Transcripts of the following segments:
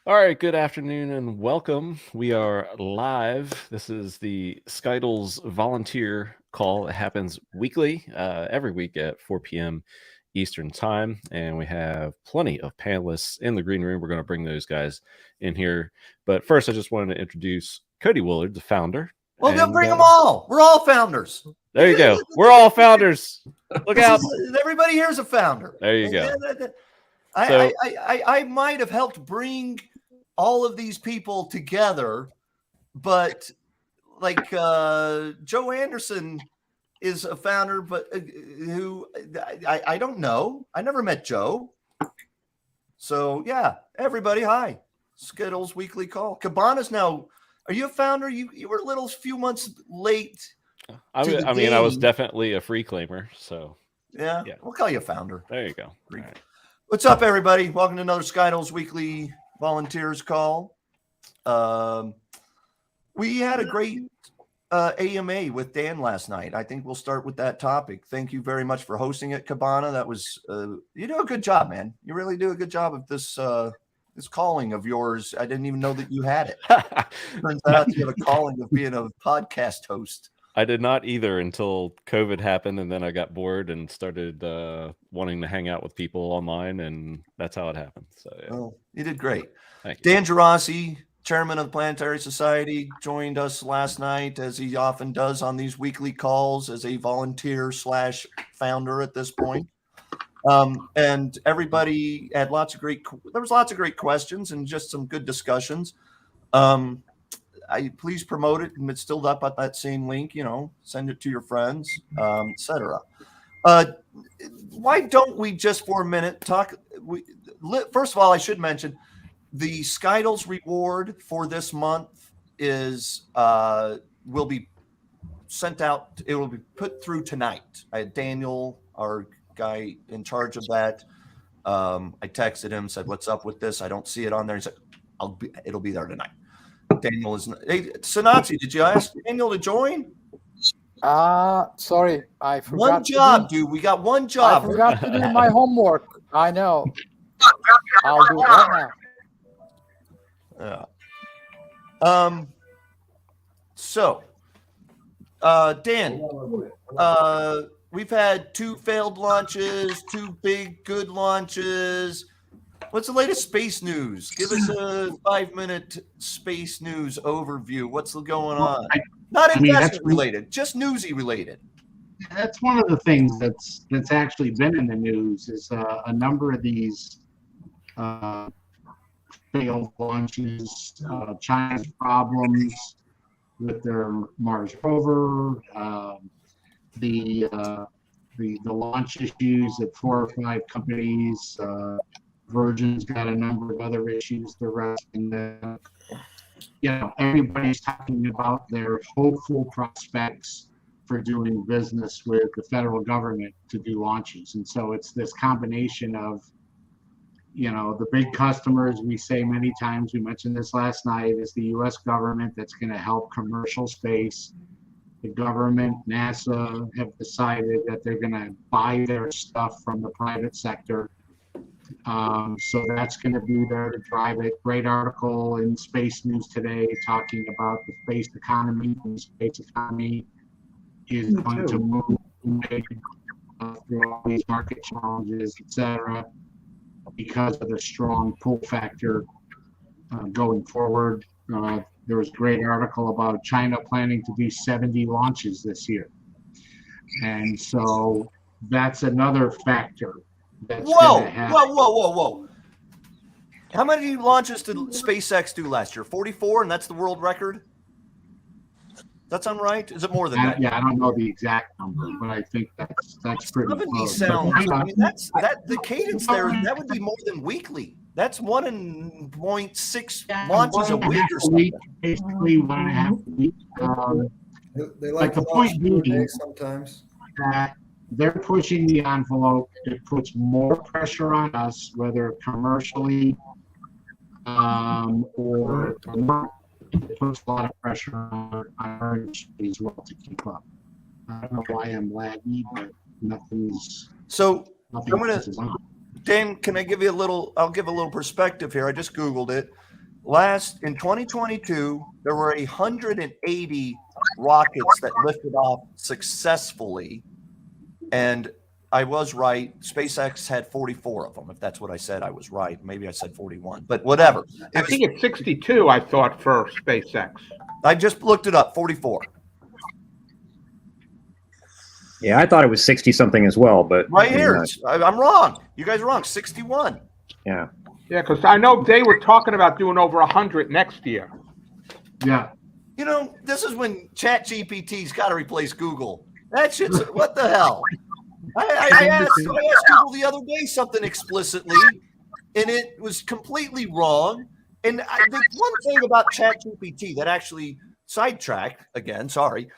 All right, good afternoon and welcome. We are live. This is the SKTLs volunteer call. It happens weekly, every week at 4 p.m. Eastern Time. And we have plenty of panelists in the green room. We're going to bring those guys in here. But first, I just wanted to introduce Cody Willard, the founder. Well, they'll And bring them all. We're all founders. there you go. We're all founders. Look out. Everybody here is a founder. There you go. I might have helped bring all of these people together, but like Joe Anderson is a founder, but who I don't know. I never met Joe. So yeah, everybody, hi. SKTLs Weekly Call. Cabana's now. Are you a founder? You were a little few months late. I mean, I was definitely a free claimer. So yeah, we'll call you a founder. There you go. All right. What's up, everybody? Welcome to another SKTLs Weekly Volunteers Call. We had a great AMA with Dan last night. I think we'll start with that topic. Thank you very much for hosting it, Cabana. That was you do a good job, man. You really do a good job of this this calling of yours. I didn't even know that you had it. Turns out you have a calling of being a podcast host. I did not either until COVID happened, and then I got bored and started wanting to hang out with people online, and that's how it happened. So yeah. Oh, you did great. Thank you. Dan Gerasi, chairman of the Planetary Society, joined us last night, as he often does on these weekly calls, as a volunteer/founder at this point. And everybody had lots of great questions and just some good discussions. Please promote it, and it's still up at that same link. Send it to your friends, etc. Why don't we just for a minute talk? First of all, I should mention the SKTLs reward for this month is will be sent out. It will be put through tonight. I had Daniel, our guy in charge of that. I texted him, said, "What's up with this? I don't see it on there." He said, "It'll be there tonight." Daniel is. Hey, Sanazi, did you ask Daniel to join? Sorry, I forgot. One job, dude. We got one job. I forgot to do my homework. I know. I'll do it right now. Yeah. So, Dan, we've had 2 failed launches, 2 big good launches. What's the latest space news? Give us a 5-minute space news overview. What's going on? Not investment related, just newsy related. That's one of the things that's actually been in the news is a number of these failed launches, China's problems with their Mars rover, the launch issues at 4 or 5 companies. Virgin's got a number of other issues. The rest, and everybody's talking about their hopeful prospects for doing business with the federal government to do launches. And so it's this combination of, the big customers. We say many times, we mentioned this last night, is the U.S. government that's going to help commercial space. The government, NASA, have decided that they're going to buy their stuff from the private sector. So that's going to be there to drive it. Great article in Space News today talking about the space economy. And the space economy is going to move through all these market challenges, etc., because of the strong pull factor going forward. There was a great article about China planning to do 70 launches this year. And so that's another factor. Whoa. How many launches did SpaceX do last year? 44, and that's the world record? That sound right? Is it more than that? Yeah, I don't know the exact number, but I think that's pretty close. Sounds, I mean, the cadence there, that would be more than weekly. That's 1.6 launches a week or something. Basically 1.5 weeks. They like the point being sometimes. They're pushing the envelope. It puts more pressure on us, whether commercially or not. It puts a lot of pressure on our industry as well to keep up. I don't know why I'm laggy, but nothing's. So Dan, can I give you a little? I'll give a little perspective here. I just Googled it. In 2022, there were 180 rockets that lifted off successfully, and I was right. SpaceX had 44 of them. If that's what I said, I was right. Maybe I said 41, but whatever. I think it's 62. I thought for SpaceX. I just looked it up. 44. Yeah, I thought it was 60 something as well, but Right here, I'm wrong. You guys are wrong. 61. yeah. Yeah, because I know they were talking about doing over 100 next year. Yeah. You know, this is when ChatGPT's got to replace Google. That shit's what the hell? I asked Google the other day something explicitly, and it was completely wrong. And the one thing about ChatGPT that actually sidetracked again, sorry,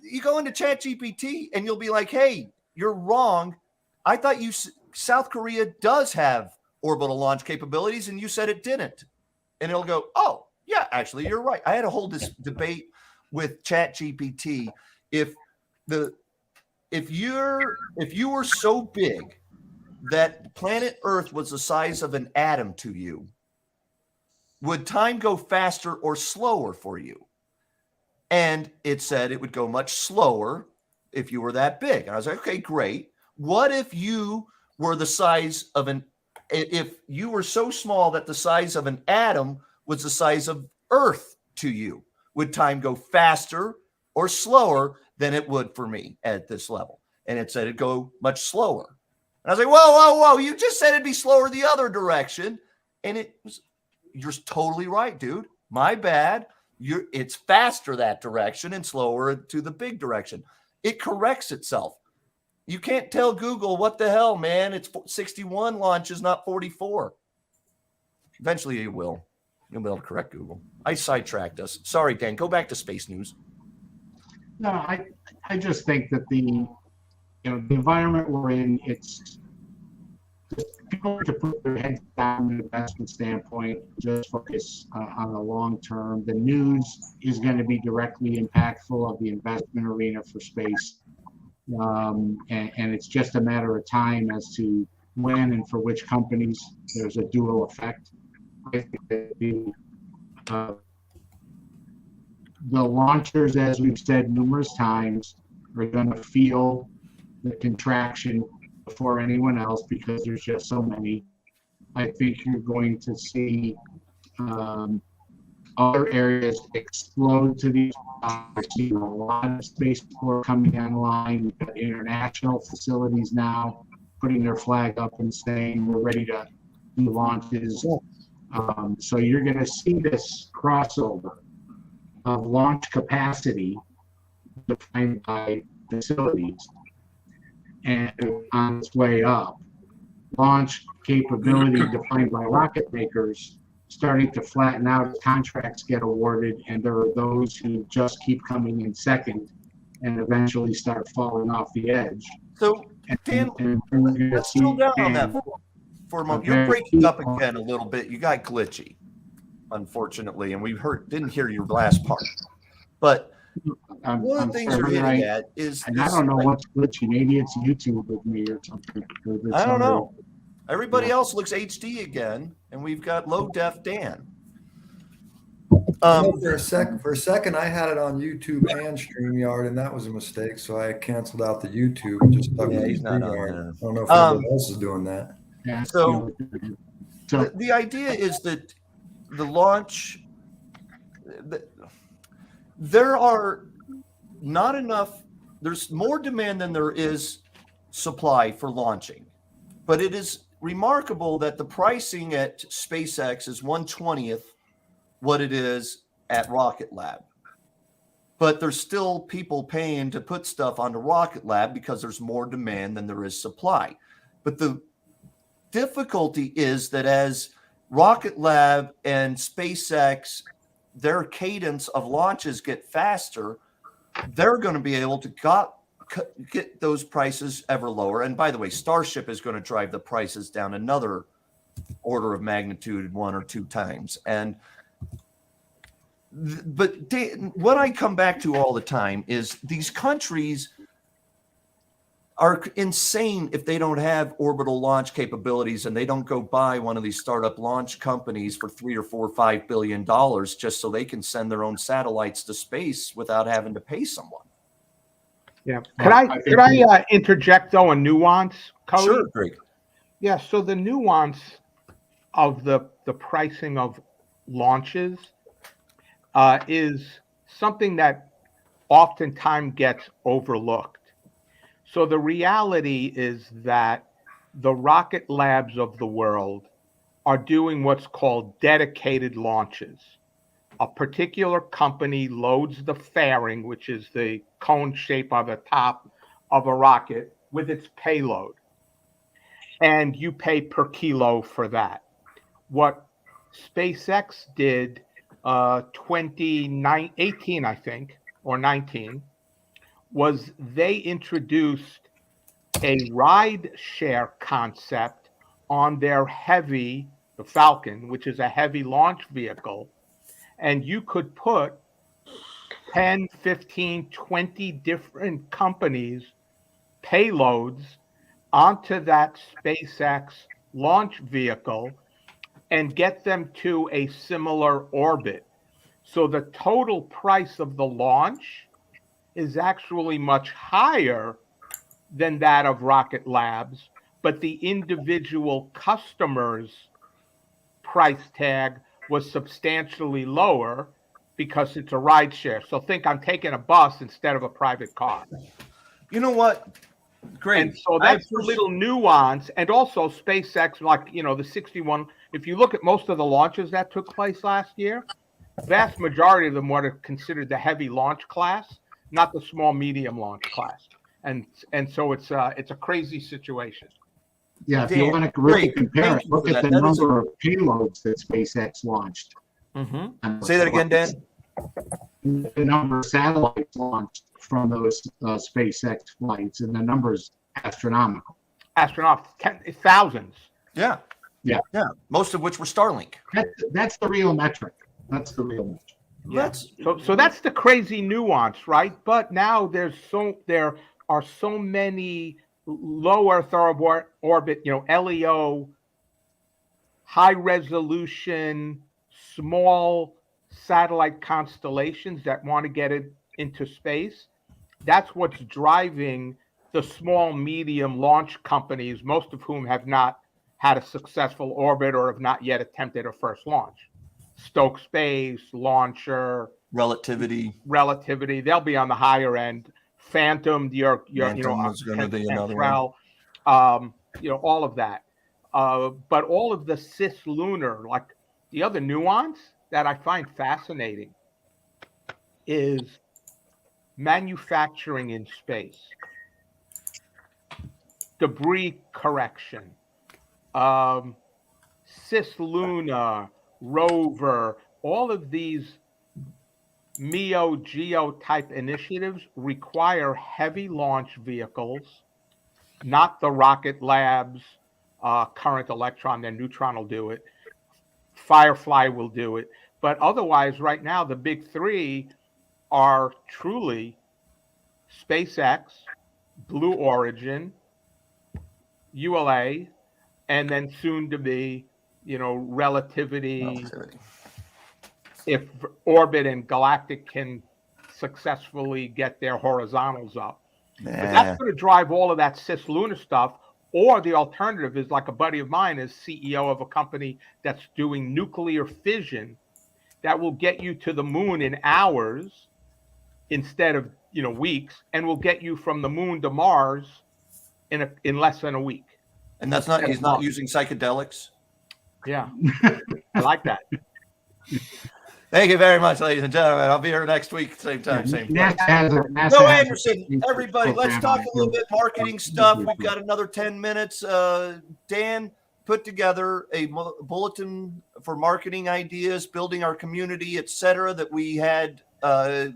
you go into ChatGPT and you'll be like, "Hey, you're wrong. I thought South Korea does have orbital launch capabilities, and you said it didn't." And it'll go, "Oh, yeah, actually, you're right." I had to hold this debate with ChatGPT. If you were so big that planet Earth was the size of an atom to you, would time go faster or slower for you? And it said it would go much slower if you were that big. And I was like, okay, great. What if you were the size of if you were so small that the size of an atom was the size of Earth to you? Would time go faster or slower than it would for me at this level? And it said it'd go much slower. And I was like, whoa, you just said it'd be slower the other direction. And you're totally right, dude. My bad. It's faster that direction and slower to the big direction. It corrects itself. You can't tell Google, what the hell, man? It's 61 launches, not 44. Eventually you will. You'll be able to correct Google. I sidetracked us. Sorry, Dan. Go back to space news. No, I just think that the environment we're in, it's just people to put their heads down from an investment standpoint, just focus on the long term. The news is going to be directly impactful of the investment arena for space. And it's just a matter of time as to when and for which companies there's a dual effect. I think that the launchers, as we've said numerous times, are going to feel the contraction before anyone else because there's just so many. I think you're going to see other areas explode to these. We're seeing a lot of spaceport coming online. We've got international facilities now putting their flag up and saying we're ready to do launches. So you're going to see this crossover of launch capacity defined by facilities and on its way up. Launch capability defined by rocket makers starting to flatten out as contracts get awarded, and there are those who just keep coming in second and eventually start falling off the edge. So, Dan, let's drill down on that for a moment. You're breaking up again a little bit. You got glitchy, unfortunately, and we didn't hear your last part. But one of the things you're hitting at is... And I don't know what's glitchy. Maybe it's YouTube with me or something. I don't know. Everybody else looks HD again, and we've got low def Dan. For a second, I had it on YouTube and StreamYard, and that was a mistake. So I canceled out the YouTube and just stuck with he's not on StreamYard. there. I don't know if anybody else is doing that. Yeah, So the idea is that the launch, there are not enough. There's more demand than there is supply for launching, but it is remarkable that the pricing at SpaceX is 1/20th what it is at Rocket Lab. But there's still people paying to put stuff onto Rocket Lab because there's more demand than there is supply. But the difficulty is that as Rocket Lab and SpaceX, their cadence of launches get faster, they're going to be able to get those prices ever lower. And by the way, Starship is going to drive the prices down another order of magnitude 1 or 2 times. But what I come back to all the time is these countries are insane if they don't have orbital launch capabilities and they don't go buy one of these startup launch companies for $3 or $4 or $5 billion just so they can send their own satellites to space without having to pay someone. Yeah. Well, Could I interject though a nuance, Cody? Sure, Greg. Yeah. So the nuance of the pricing of launches is something that oftentimes gets overlooked. So the reality is that the rocket labs of the world are doing what's called dedicated launches. A particular company loads the fairing, which is the cone shape on the top of a rocket, with its payload. And you pay per kilo for that. What SpaceX did 2018, I think, or 19, was they introduced a ride share concept on their the Falcon, which is a heavy launch vehicle. And you could put 10, 15, 20 different companies' payloads onto that SpaceX launch vehicle and get them to a similar orbit. So the total price of the launch is actually much higher than that of Rocket Labs, but the individual customer's price tag was substantially lower because it's a ride share. So think I'm taking a bus instead of a private car. You know what? Great. And so that's a little nuance. And also SpaceX, like, the 61, if you look at most of the launches that took place last year, vast majority of them were considered the heavy launch class, not the small medium launch class. And so it's a crazy situation. Yeah, if Dan, you want to really great. compare Thank it, you look for at that. the That is number of payloads that SpaceX launched. Mm-hmm. Say that again, Dan. The number of satellites launched from those SpaceX flights, and the number's astronomical. Thousands. Yeah. Yeah. Most of which were Starlink. That's the real metric. That's the real metric. Yeah. So that's the crazy nuance, right? But now there are so many low Earth orbit, LEO, high resolution, small satellite constellations that want to get it into space. That's what's driving the small, medium launch companies, most of whom have not had a successful orbit or have not yet attempted a first launch. Stoke Space, Launcher, Relativity. They'll be on the higher end. Phantom, Phantom is going to be another one. All of that. But all of the cislunar, like the other nuance that I find fascinating is manufacturing in space, debris correction, cislunar, rover, all of these MEO, GEO type initiatives require heavy launch vehicles, not the Rocket Labs, current Electron and Neutron will do it. Firefly will do it. But otherwise, right now, the big three are truly SpaceX, Blue Origin, ULA, and then soon to be, Relativity. If Orbit and Galactic can successfully get their horizontals up. But that's going to drive all of that cislunar stuff. Or the alternative is, like a buddy of mine is CEO of a company that's doing nuclear fission that will get you to the moon in hours instead of weeks, and will get you from the moon to Mars in less than a week. And he's not using psychedelics. Yeah, I like that. Thank you very much, ladies and gentlemen. I'll be here next week, same time, same place. So Anderson, everybody, let's talk a little bit marketing stuff. We've got another 10 minutes. Dan put together a bulletin for marketing ideas, building our community, etc., that we had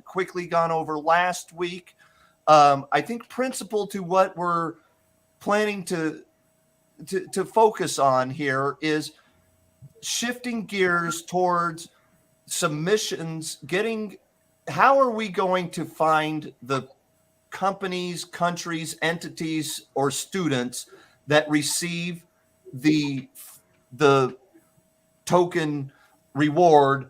quickly gone over last week. I think principal to what we're planning to focus on here is shifting gears towards submissions, how are we going to find the companies, countries, entities, or students that receive the token reward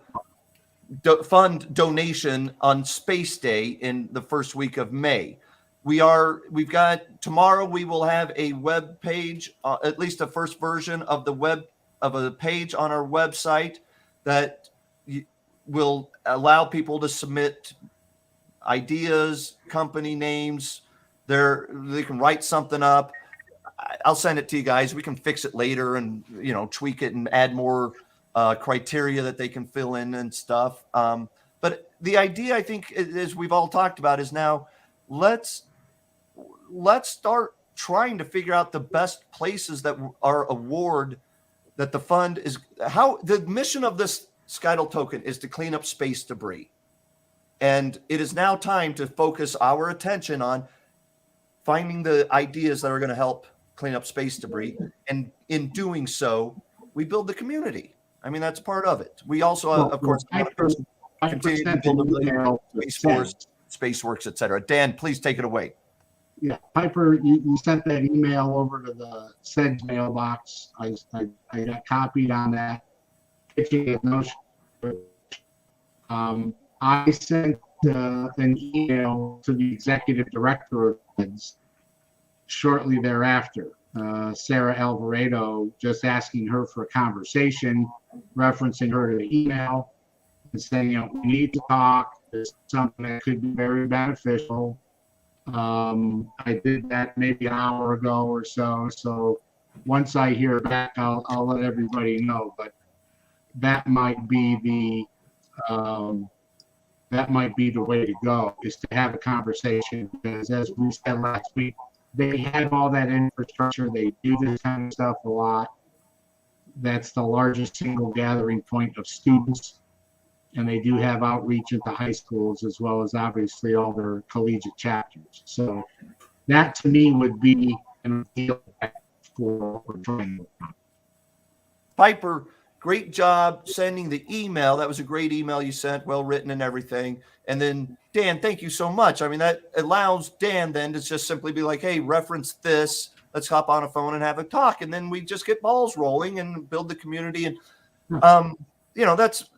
fund donation on Space Day in the first week of May. We've got tomorrow. We will have a web page, at least a first version of a page on our website that will allow people to submit ideas, company names. They can write something up. I'll send it to you guys. We can fix it later and tweak it and add more criteria that they can fill in and stuff. But the idea, I think, as we've all talked about, is now let's start trying to figure out the best places that are award that the fund is. How the mission of this SKTL token is to clean up space debris. And it is now time to focus our attention on finding the ideas that are going to help clean up space debris. And in doing so, we build the community. I mean, that's part of it. We also, of course, continue to build the Space Force, SpaceWorks, et cetera. Dan, please take it away. Yeah, Piper, you sent that email over to the SEDS mailbox. I got copied on that. I sent an email to the executive director of SEDS shortly thereafter, Sarah Alvarado, just asking her for a conversation, referencing her to the email and saying, we need to talk. There's something that could be very beneficial. I did that maybe an hour ago or so. So once I hear back, I'll let everybody know. But that might be the way to go, is to have a conversation, because as we said last week, they have all that infrastructure. They do this kind of stuff a lot. That's the largest single gathering point of students. And they do have outreach into high schools, as well as obviously all their collegiate chapters. So that to me would be an appeal for joining. Piper, great job sending the email. That was a great email you sent, well written and everything. And then Dan, thank you so much. I mean, that allows Dan then to just simply be like, hey, reference this. Let's hop on a phone and have a talk. And then we just get balls rolling and build the community. And that's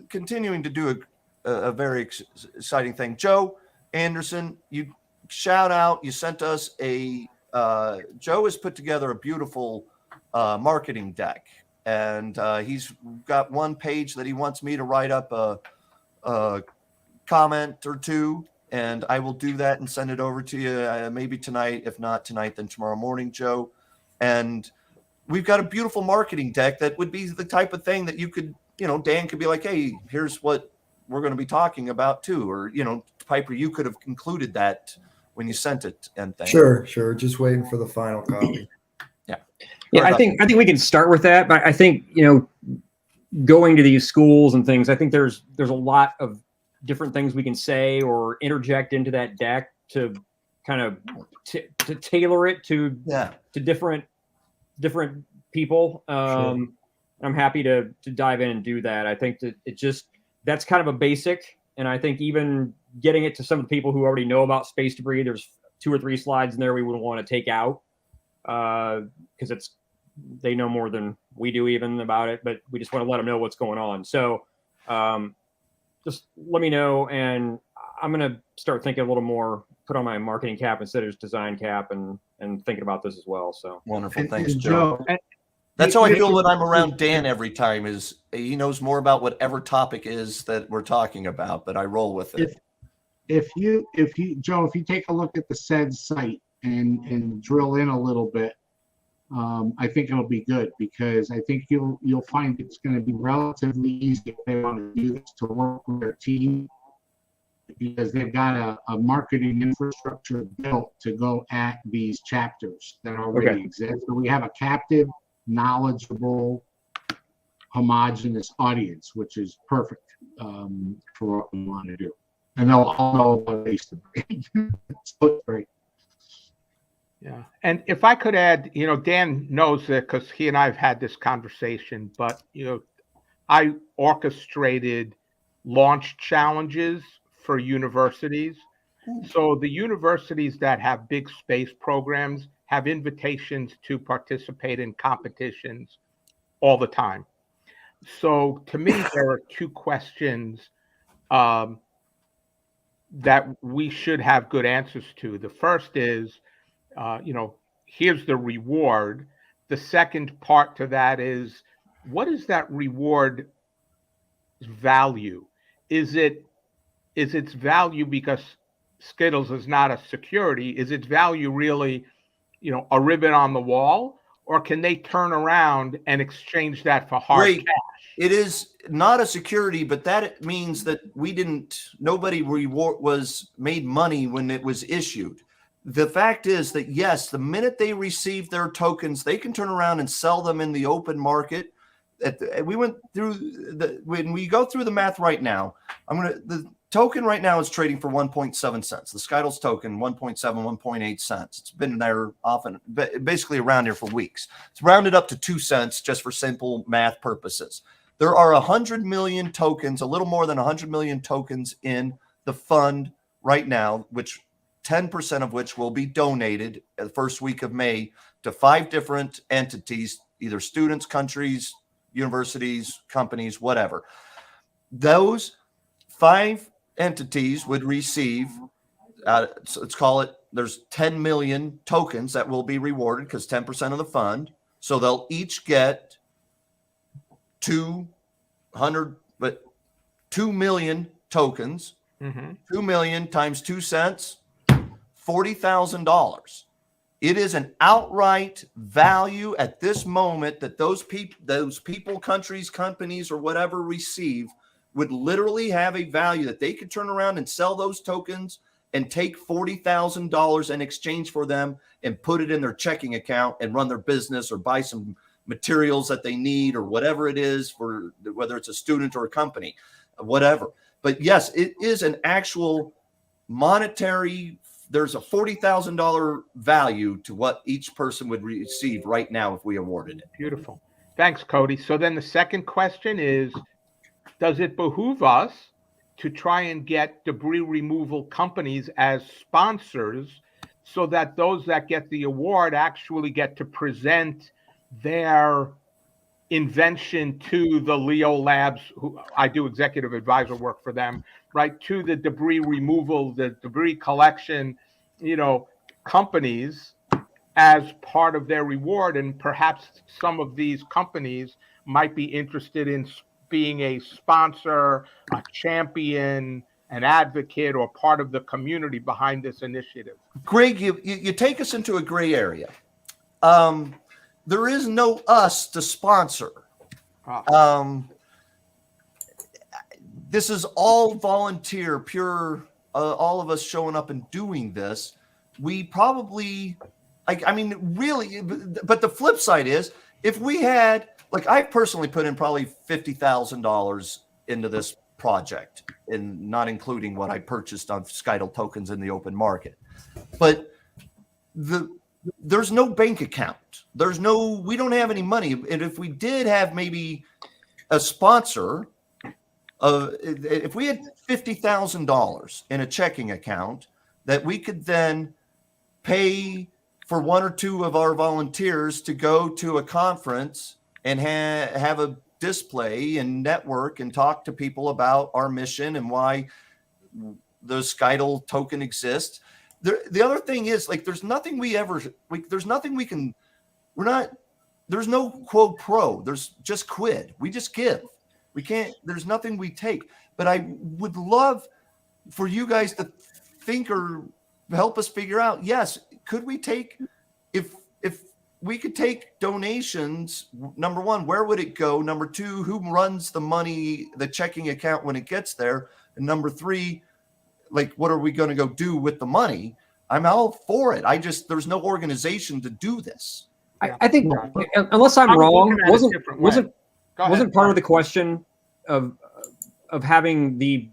continuing to do a very exciting thing. Joe Anderson, you shout out. You sent us Joe has put together a beautiful marketing deck, and he's got one page that he wants me to write up a comment or two, and I will do that and send it over to you maybe tonight. If not tonight, then tomorrow morning, Joe. And we've got a beautiful marketing deck that would be the type of thing that you could, Dan could be like, hey, here's what we're going to be talking about too. Or, Piper, you could have included that when you sent it and things. Sure. Just waiting for the final copy. Yeah, I think we can start with that. But I think, going to these schools and things, I think there's a lot of different things we can say or interject into that deck to kind of to tailor it to different people. Sure. I'm happy to dive in and do that. I think that that's kind of a basic, and I think even getting it to some of the people who already know about space debris, there's 2 or 3 slides in there we would want to take out because they know more than we do even about it, but we just want to let them know what's going on. So just let me know, and I'm going to start thinking a little more, put on my marketing cap instead of just design cap, and thinking about this as well. So wonderful. Thanks, Joe. That's how I feel when I'm around Dan every time, is he knows more about whatever topic is that we're talking about, but I roll with it. If you Joe, if you take a look at the SEDS site and drill in a little bit, I think it'll be good, because I think you'll find it's going to be relatively easy if they want to do this to work with their team, because they've got a marketing infrastructure built to go at these chapters that already exist. So we have a captive, knowledgeable, homogenous audience, which is perfect for what we want to do. And they'll all know what they used to be. So great. Yeah. And if I could add, Dan knows it because he and I have had this conversation, but, I orchestrated launch challenges for universities. So the universities that have big space programs have invitations to participate in competitions all the time. So to me, there are two questions that we should have good answers to. The first is, here's the reward. The second part to that is, what is that reward value? Is its value because Skittles is not a security? Is its value really, a ribbon on the wall, or can they turn around and exchange that for hard cash? It is not a security, but that means that nobody was made money when it was issued. The fact is that, yes, the minute they receive their tokens, they can turn around and sell them in the open market. We went through when we go through the math right now, the token right now is trading for 1.7 cents. The SKTLs token, 1.7, 1.8 cents. It's been there often, basically around here for weeks. It's rounded up to 2 cents just for simple math purposes. There are 100 million tokens, a little more than 100 million tokens in the fund right now, which 10% of which will be donated the first week of May to 5 different entities, either students, countries, universities, companies, whatever. Those 5 entities would receive, so let's call it, there's 10 million tokens that will be rewarded because 10% of the fund. So they'll each get 2 million tokens. 2 million times 2 cents, $40,000. It is an outright value at this moment that those people, countries, companies, or whatever receive would literally have a value that they could turn around and sell those tokens and take $40,000 in exchange for them and put it in their checking account and run their business or buy some materials that they need or whatever it is, for whether it's a student or a company, whatever. But yes, it is an actual monetary. There's a $40,000 value to what each person would receive right now if we awarded it. Beautiful. Thanks, Cody. So then the second question is, does it behoove us to try and get debris removal companies as sponsors so that those that get the award actually get to present their invention to the Leo Labs, who I do executive advisor work for them, right, to the debris removal, the debris collection, companies as part of their reward? And perhaps some of these companies might be interested in being a sponsor, a champion, an advocate, or part of the community behind this initiative. Greg, you take us into a gray area. There is no us to sponsor. This is all volunteer, pure, all of us showing up and doing this. We probably, really, but the flip side is, if we had, I personally put in probably $50,000 into this project, and not including what I purchased on SKTL tokens in the open market. But there's no bank account. We don't have any money. And if we did have maybe a sponsor, if we had $50,000 in a checking account that we could then pay for 1 or 2 of our volunteers to go to a conference and have a display and network and talk to people about our mission and why the SKTL token exists. The other thing is, there's nothing there's no quo pro. There's just quid. We just give. There's nothing we take. But I would love for you guys to think or help us figure out, yes, could we take, if we could take donations, number one, where would it go? Number two, who runs the money, the checking account when it gets there? And number three, what are we going to go do with the money? I'm all for it. There's no organization to do this. I think, unless I'm wrong, wasn't part of the question of having the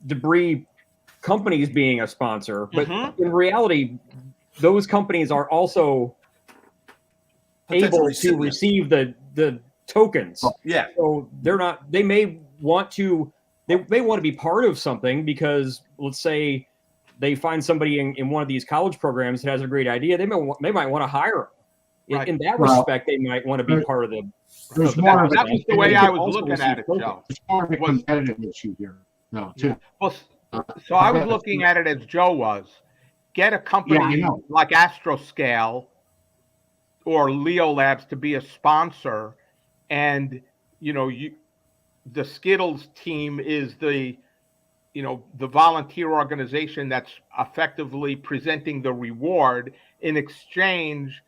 debris companies being a sponsor, but in reality, those companies are also able to receive the tokens. Yeah. So they may want to they may want to be part of something because let's say they find somebody in one of these college programs that has a great idea. They might want to hire them. Right. In that Well, respect, they might want to be part of the. There's of more that. of That was the way I was looking at it, Joe. It's more of a competitive issue here, no, too. Well, so I was looking at it as Joe was. Get a Yeah, I company know. like Astroscale or Leo Labs to be a sponsor, and the Skittles team is the volunteer organization that's effectively presenting the reward. In exchange,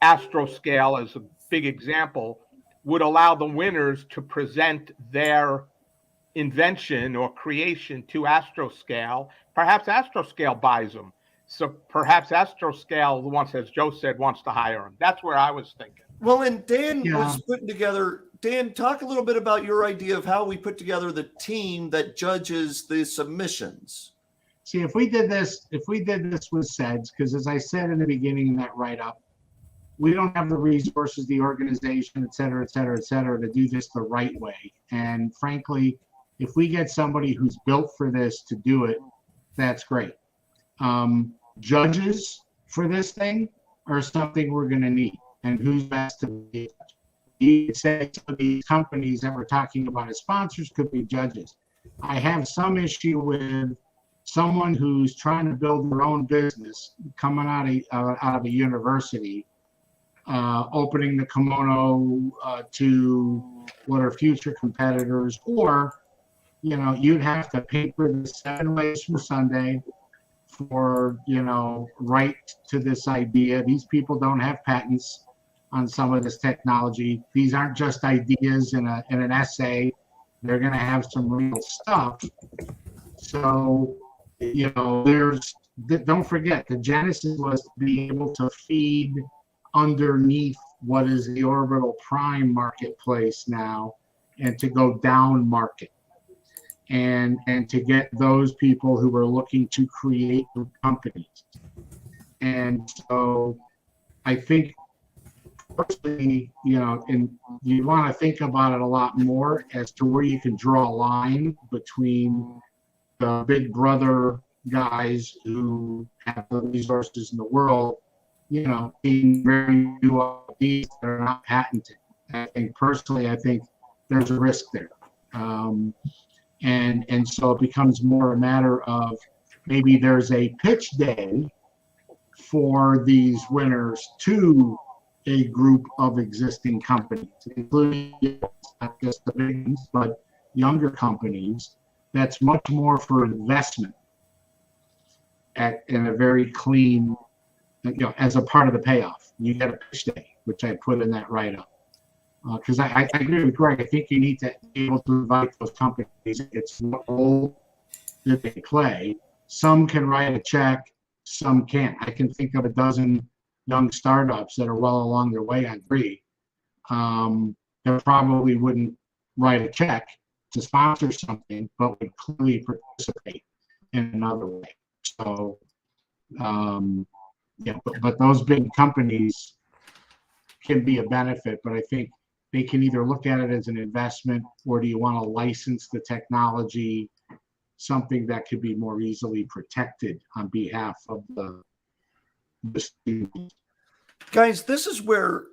Astroscale, as a big example, would allow the winners to present their invention or creation to Astroscale. Perhaps Astroscale buys them. So perhaps Astroscale, as Joe said, wants to hire them. That's where I was thinking. Well, and Dan Yeah. was putting together. Dan, talk a little bit about your idea of how we put together the team that judges the submissions. See, if we did this with SEDS, because as I said in the beginning in that write-up, we don't have the resources, the organization, et cetera, to do this the right way. And frankly, if we get somebody who's built for this to do it, that's great. Judges for this thing are something we're going to need. And who's best to be? You could say some of these companies that we're talking about as sponsors could be judges. I have some issue with someone who's trying to build their own business, coming out of a university, opening the kimono to what are future competitors, or you'd have to paper the 7 ways from Sunday for right to this idea. These people don't have patents on some of this technology. These aren't just ideas in an essay. They're going to have some real stuff. So, don't forget, the genesis was to be able to feed underneath what is the orbital prime marketplace now, and to go down market, and to get those people who are looking to create new companies. And so I think personally, and you want to think about it a lot more as to where you can draw a line between the big brother guys who have the resources in the world, being very new ideas that are not patented. I think there's a risk there. And so it becomes more a matter of maybe there's a pitch day for these winners to a group of existing companies, including not just the big ones, but younger companies. That's much more for investment in a very clean, as a part of the payoff. You get a pitch day, which I put in that write-up. Because I agree with Greg. I think you need to be able to invite those companies. It's what role that they play. Some can write a check, some can't. I can think of a dozen young startups that are well along their way on GREE that probably wouldn't write a check to sponsor something, but would clearly participate in another way. So, but those big companies can be a benefit, but I think they can either look at it as an investment, or do you want to license the technology, something that could be more easily protected on behalf of the students. Guys, this is where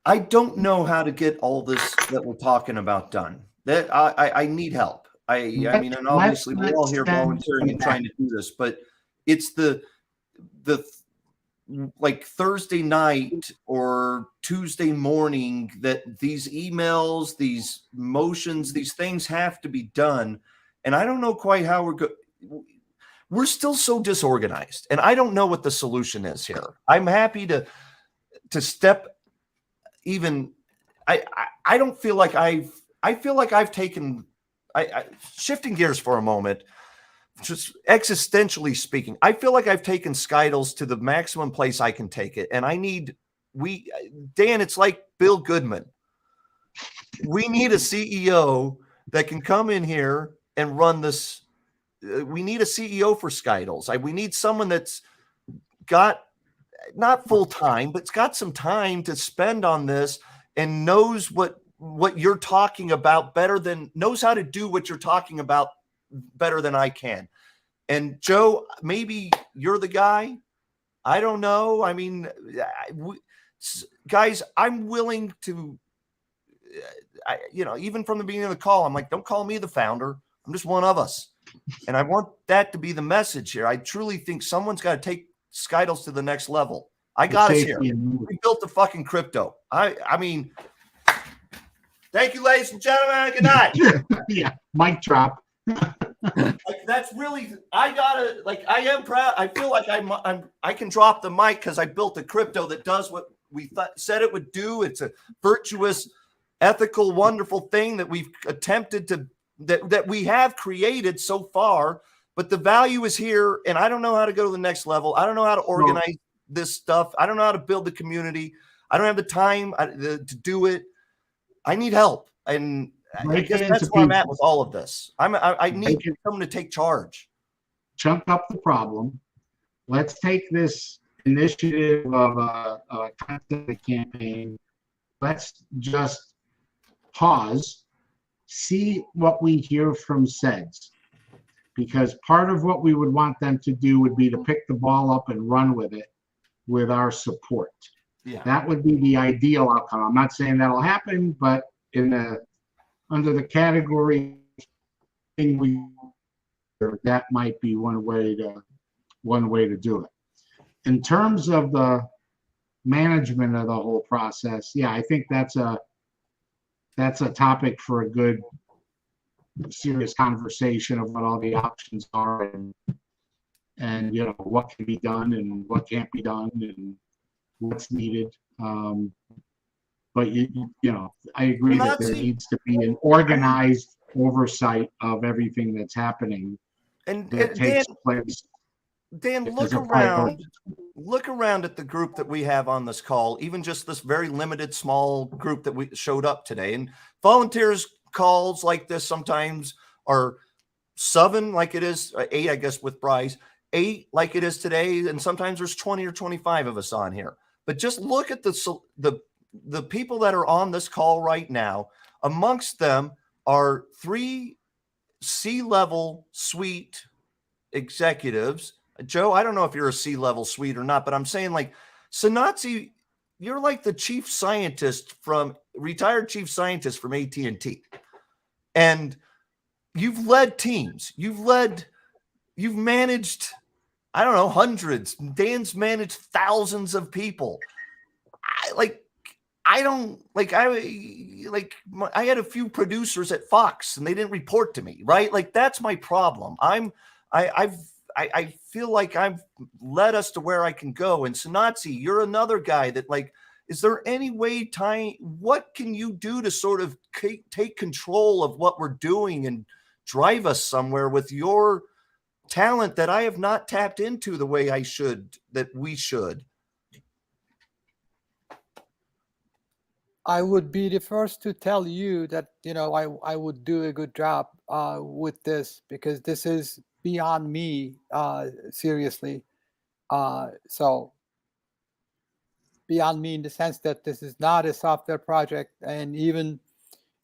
I don't know how to get all this that we're talking about done. That I need help. I mean, and obviously we're all here volunteering and trying to do this, but it's the like Thursday night or Tuesday morning that these emails, these motions, these things have to be done. And I don't know quite how we're still so disorganized, and I don't know what the solution is here. I'm happy to step even. I don't feel like I feel like I've taken shifting gears for a moment, just existentially speaking, I feel like I've taken SKTLs to the maximum place I can take it. And Dan, it's like Bill Goodman. We need a CEO that can come in here and run this. We need a CEO for SKTLs. We need someone that's got not full time, but it's got some time to spend on this and knows what you're talking about knows how to do what you're talking about better than I can. And Joe, maybe you're the guy. I don't know. I mean, guys, I'm willing to, even from the beginning of the call, I'm like, don't call me the founder. I'm just one of us. And I want that to be the message here. I truly think someone's got to take SKTLs to the next level. I got us here. We built the fucking crypto. I mean, thank you, ladies and gentlemen. Good night. Yeah, mic drop. That's really, I am proud. I feel like I can drop the mic because I built a crypto that does what we said it would do. It's a virtuous, ethical, wonderful thing that we've attempted to, that we have created so far, but the value is here. And I don't know how to go to the next level. I don't know how to organize this stuff. I don't know how to build the community. I don't have the time to do it. I need help. And I guess that's where I'm at with all of this. I need someone to take charge. Chunk up the problem. Let's take this initiative of a content campaign. Let's just pause, see what we hear from SEDS. Because part of what we would want them to do would be to pick the ball up and run with it with our support. Yeah. That would be the ideal outcome. I'm not saying that'll happen, but under the category that might be one way to do it. In terms of the management of the whole process, yeah, I think that's a topic for a good serious conversation of what all the options are and what can be done and what can't be done and what's needed. But I agree that there needs to be an organized oversight of everything that's happening and takes place. Dan, look around at the group that we have on this call, even just this very limited small group that we showed up today. And volunteers calls like this sometimes are 7, like it is 8, I guess, with Bryce, 8 like it is today. And sometimes there's 20 or 25 of us on here. But just look at the people that are on this call right now. Amongst them are 3 C-level suite executives. Joe, I don't know if you're a C-level suite or not, but I'm saying like Sanatsi, you're like the retired chief scientist from AT&T. And you've led teams. You've managed, I don't know, hundreds. Dan's managed thousands of people. I had a few producers at Fox and they didn't report to me, right? Like that's my problem. I feel like I've led us to where I can go. And Sanatsi, you're another guy that is there any way, what can you do to sort of take control of what we're doing and drive us somewhere with your talent that I have not tapped into the way we should? I would be the first to tell you that, I would do a good job with this because this is beyond me, seriously. So beyond me in the sense that this is not a software project. And even,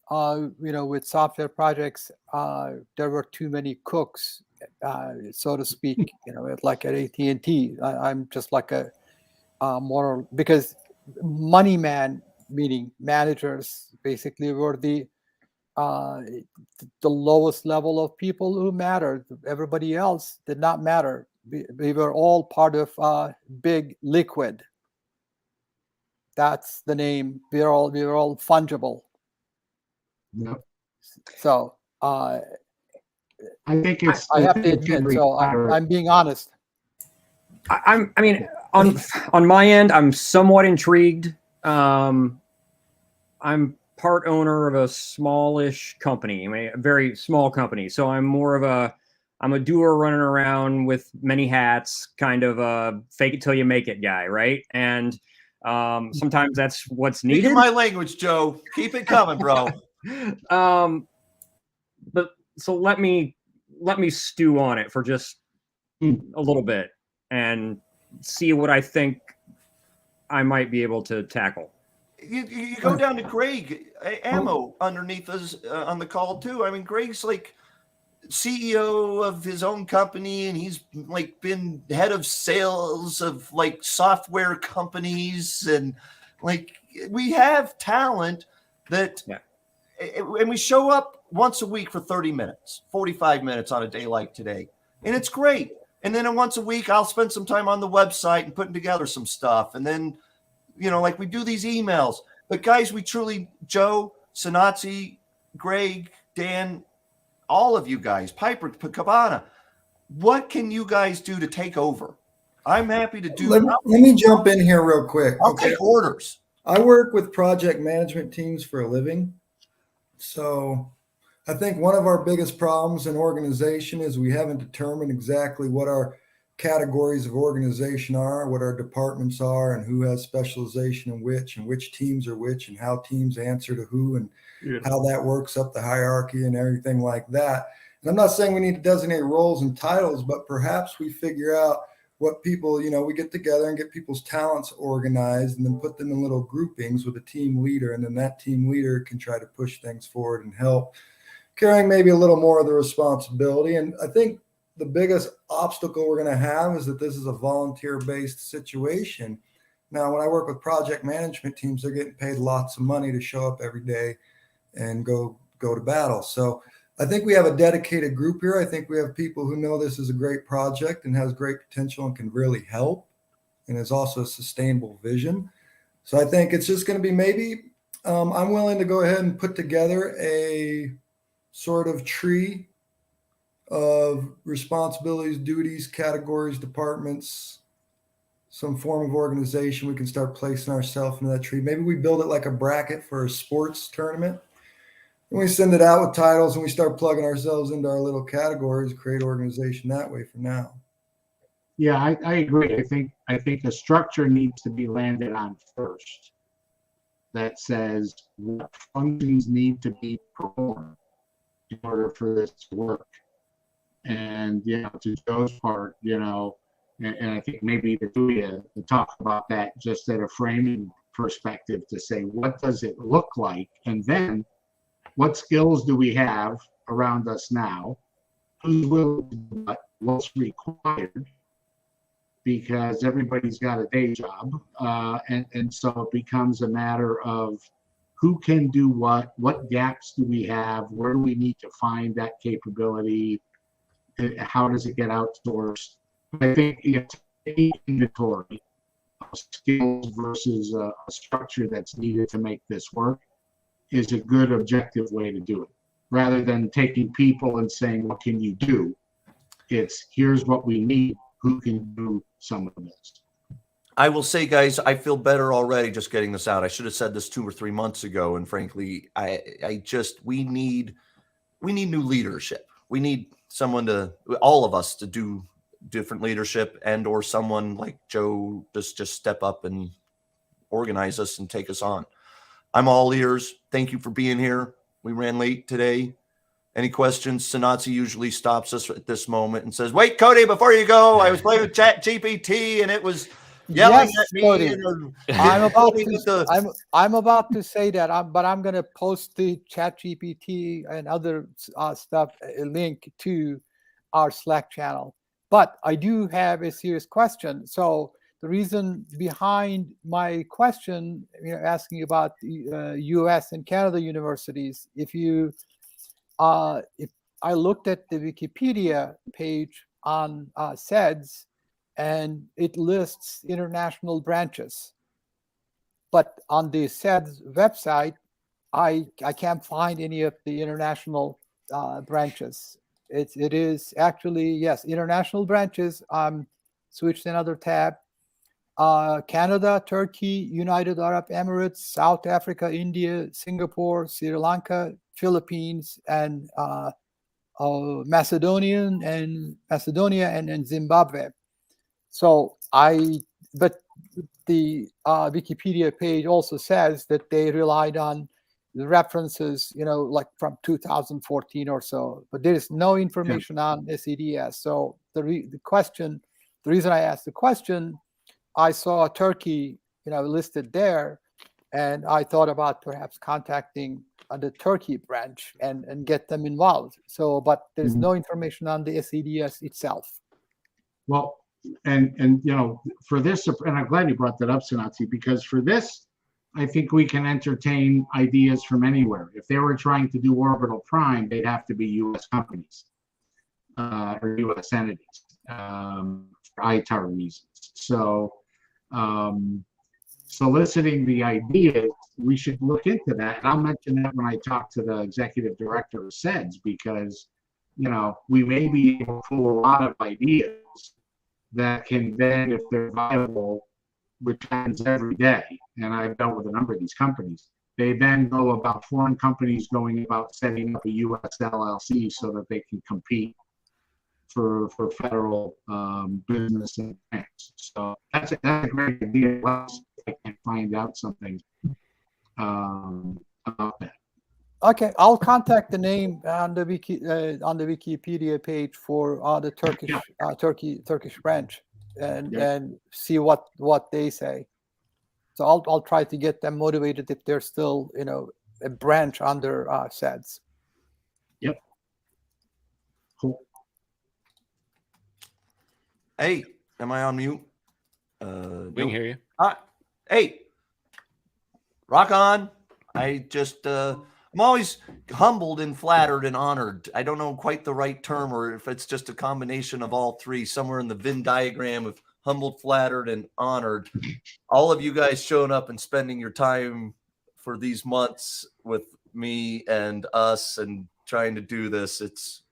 with software projects, there were too meany cooks, so to speak, like at AT&T. I'm just like a more, because money man, meaning managers, basically were the lowest level of people who mattered. Everybody else did not matter. We were all part of Big Liquid. That's the name. We were all fungible. Yep. So I think it's. I have to admit. So I'm being honest. I mean, on my end, I'm somewhat intrigued. I'm part owner of a smallish company, a very small company. So I'm more of I'm a doer running around with many hats, kind of a fake it till you make it guy, right? And sometimes that's what's needed. Speak my language, Joe. Keep it coming, bro. But so let me stew on it for just a little bit and see what I think I might be able to tackle. You go down to Greg Ammo underneath us on the call too. I mean, Greg's like CEO of his own company, and he's like been head of sales of like software companies, and like we have talent that, and we show up once a week for 30 minutes, 45 minutes on a day like today, and it's great. And then once a week, I'll spend some time on the website and putting together some stuff, and then like we do these emails. But guys, we truly, Joe, Sanatsi, Greg, Dan, all of you guys, Piper, Cabana, what can you guys do to take over? I'm happy to do. Let me jump in here real quick. I'll take orders. I work with project management teams for a living. So I think one of our biggest problems in organization is we haven't determined exactly what our categories of organization are, what our departments are, and who has specialization in which, and which teams are which, and how teams answer to who, and how that works up the hierarchy and everything like that. And I'm not saying we need to designate roles and titles, but perhaps we figure out what people, we get together and get people's talents organized and then put them in little groupings with a team leader. And then that team leader can try to push things forward and help, carrying maybe a little more of the responsibility. And I think the biggest obstacle we're going to have is that this is a volunteer-based situation. Now, when I work with project management teams, they're getting paid lots of money to show up every day and go to battle. So I think we have a dedicated group here. I think we have people who know this is a great project and has great potential and can really help, and is also a sustainable vision. So I think it's just going to be maybe I'm willing to go ahead and put together a sort of tree of responsibilities, duties, categories, departments, some form of organization. We can start placing ourselves into that tree. Maybe we build it like a bracket for a sports tournament. And we send it out with titles, and we start plugging ourselves into our little categories, create organization that way for now. Yeah, I agree. I think a structure needs to be landed on first that says what functions need to be performed in order for this to work. And, to Joe's part, and I think maybe to talk about that just at a framing perspective to say, what does it look like? And then what skills do we have around us now? Who's willing to do what's required? Because everybody's got a day job. And so it becomes a matter of who can do what gaps do we have? Where do we need to find that capability? How does it get outsourced? I think inventory of skills versus a structure that's needed to make this work is a good objective way to do it. Rather than taking people and saying, what can you do? It's here's what we need. Who can do some of this? I will say, guys, I feel better already just getting this out. I should have said this 2 or 3 months ago. And frankly, we need new leadership. We need all of us to do different leadership, and or someone like Joe just step up and organize us and take us on. I'm all ears. Thank you for being here. We ran late today. Any questions? Sanatsi usually stops us at this moment and says, wait, Cody, before you go, I was playing with ChatGPT and it was yelling at me. Cody. And I'm about to say that, but I'm going to post the ChatGPT and other stuff, a link to our Slack channel. But I do have a serious question. So the reason behind my question, asking about the U.S. and Canada universities, if I looked at the Wikipedia page on SEDS, and it lists international branches. But on the SEDS website, I can't find any of the international branches. It is actually, yes, international branches. Switched another tab. Canada, Turkey, United Arab Emirates, South Africa, India, Singapore, Sri Lanka, Philippines, and Macedonia and Zimbabwe. So but the Wikipedia page also says that they relied on the references, like from 2014 or so, but there is no information on SEDS. So the reason I asked the question, I saw Turkey, listed there, And I thought about perhaps contacting the Turkey branch and get them involved. So, but there's no information on the SEDS itself. Well, and for this, and I'm glad you brought that up, Sanatsi, because for this, I think we can entertain ideas from anywhere. If they were trying to do orbital prime, they'd have to be U.S. companies or U.S. entities for ITAR reasons. So soliciting the ideas, we should look into that. And I'll mention that when I talk to the executive director of SEDS, because, we may be able to pull a lot of ideas that can then, if they're viable, which happens every day, and I've dealt with a number of these companies, they then go about foreign companies going about setting up a U.S. LLC so that they can compete for federal business and grants. So that's a great idea. I can find out something about that. Okay, I'll contact the name on the Wikipedia page for the Turkish branch and see what they say. So I'll try to get them motivated if they're still a branch under SEDS. Yep. Cool. Hey, am I on mute? We can hear you. Hey, rock on. I'm always humbled and flattered and honored. I don't know quite the right term, or if it's just a combination of all three, somewhere in the Venn diagram of humbled, flattered, and honored. All of you guys showing up and spending your time for these months with me and us and trying to do this. It's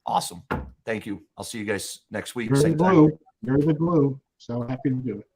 awesome. Thank you. I'll see you guys next week. You're the glue. So happy to do it.